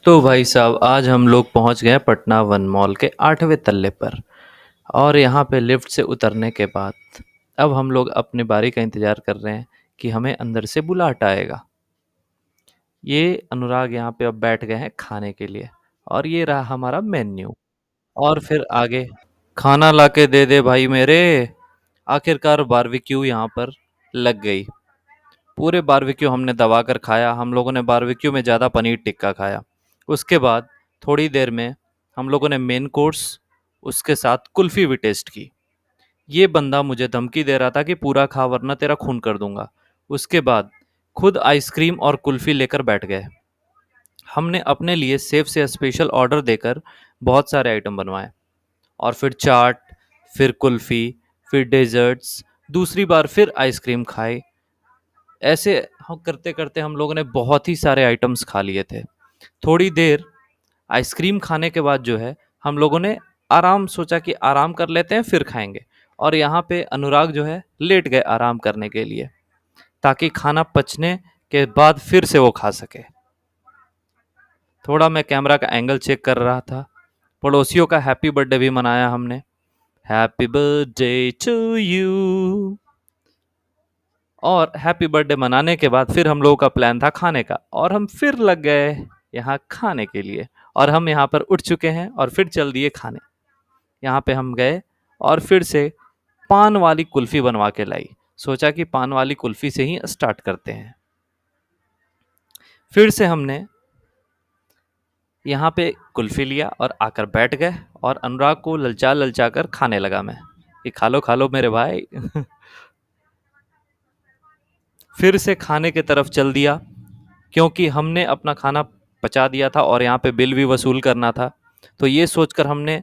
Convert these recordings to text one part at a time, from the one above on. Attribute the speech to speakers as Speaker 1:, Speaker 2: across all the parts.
Speaker 1: तो भाई साहब आज हम लोग पहुंच गए पटना वन मॉल के 8वें तल्ले पर। और यहाँ पे लिफ्ट से उतरने के बाद अब हम लोग अपनी बारी का इंतज़ार कर रहे हैं कि हमें अंदर से बुलाहट आएगा। ये अनुराग यहाँ पे अब बैठ गए हैं खाने के लिए। और ये रहा हमारा मेन्यू। और फिर आगे खाना लाके दे दे भाई मेरे। आखिरकार बारबेक्यू यहाँ पर लग गई। पूरे बारबेक्यू हमने दबा कर खाया। हम लोगों ने बारबेक्यू में ज़्यादा पनीर टिक्का खाया। उसके बाद थोड़ी देर में हम लोगों ने मेन कोर्स उसके साथ कुल्फ़ी भी टेस्ट की। ये बंदा मुझे धमकी दे रहा था कि पूरा खा वरना तेरा खून कर दूंगा। उसके बाद खुद आइसक्रीम और कुल्फ़ी लेकर बैठ गए। हमने अपने लिए सेफ से स्पेशल ऑर्डर देकर बहुत सारे आइटम बनवाए। और फिर चाट, फिर कुल्फ़ी, फिर डेजर्ट्स, दूसरी बार फिर आइसक्रीम खाए। ऐसे हम करते करते हम लोगों ने बहुत ही सारे आइटम्स खा लिए थे। थोड़ी देर आइसक्रीम खाने के बाद जो है हम लोगों ने आराम सोचा कि आराम कर लेते हैं फिर खाएंगे। और यहाँ पे अनुराग जो है लेट गए आराम करने के लिए ताकि खाना पचने के बाद फिर से वो खा सके। थोड़ा मैं कैमरा का एंगल चेक कर रहा था। पड़ोसियों का हैप्पी बर्थडे भी मनाया हमने। Happy birthday to you. और हैप्पी बर्थडे मनाने के बाद फिर हम लोगों का प्लान था खाने का और हम फिर लग गए यहाँ खाने के लिए। और हम यहाँ पर उठ चुके हैं और फिर चल दिए खाने। यहाँ पे हम गए और फिर से पान वाली कुल्फ़ी बनवा के लाई। सोचा कि पान वाली कुल्फ़ी से ही स्टार्ट करते हैं। फिर से हमने यहाँ पे कुल्फ़ी लिया और आकर बैठ गए। और अनुराग को ललचा कर खाने लगा मैं कि खा लो मेरे भाई। फिर से खाने की तरफ चल दिया क्योंकि हमने अपना खाना पचा दिया था और यहाँ पे बिल भी वसूल करना था। तो ये सोचकर हमने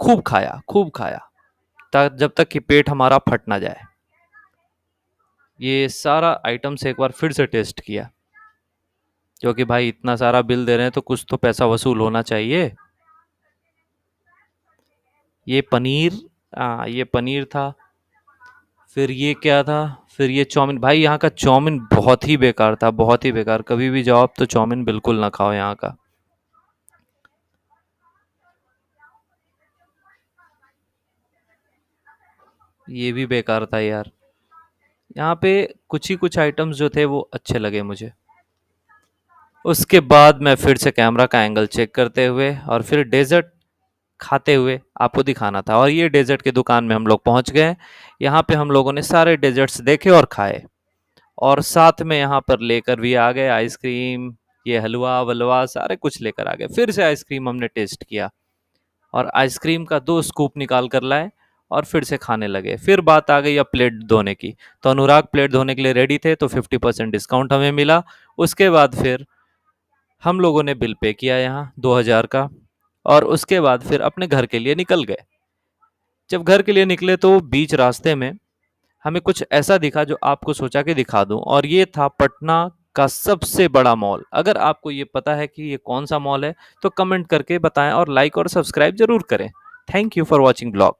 Speaker 1: खूब खाया जब तक कि पेट हमारा फट ना जाए। ये सारा आइटम से एक बार फिर से टेस्ट किया क्योंकि भाई इतना सारा बिल दे रहे हैं तो कुछ तो पैसा वसूल होना चाहिए। ये पनीर, ये पनीर था। फिर ये क्या था? फिर ये चाउमीन। भाई यहाँ का चाउमीन बहुत ही बेकार था, बहुत ही बेकार। कभी भी जाओ आप तो चाउमीन बिल्कुल ना खाओ यहाँ का। ये भी बेकार था यार। यहाँ पे कुछ आइटम्स जो थे वो अच्छे लगे मुझे। उसके बाद मैं फिर से कैमरा का एंगल चेक करते हुए और फिर डेजर्ट खाते हुए आपको दिखाना था। और ये डेजर्ट की दुकान में हम लोग पहुंच गए। यहाँ पे हम लोगों ने सारे डेजर्ट्स देखे और खाए। और साथ में यहाँ पर लेकर भी आ गए आइसक्रीम, ये हलवा वलवा सारे कुछ लेकर आ गए। फिर से आइसक्रीम हमने टेस्ट किया और आइसक्रीम का 2 स्कूप निकाल कर लाए और फिर से खाने लगे। फिर बात आ गई अब प्लेट धोने की। तो अनुराग प्लेट धोने के लिए रेडी थे तो 50% डिस्काउंट हमें मिला। उसके बाद फिर हम लोगों ने बिल पे किया यहाँ 2000 का। और उसके बाद फिर अपने घर के लिए निकल गए। जब घर के लिए निकले तो बीच रास्ते में हमें कुछ ऐसा दिखा जो आपको सोचा कि दिखा दूं। और ये था पटना का सबसे बड़ा मॉल। अगर आपको ये पता है कि ये कौन सा मॉल है तो कमेंट करके बताएं और लाइक और सब्सक्राइब जरूर करें। Thank you for watching blog.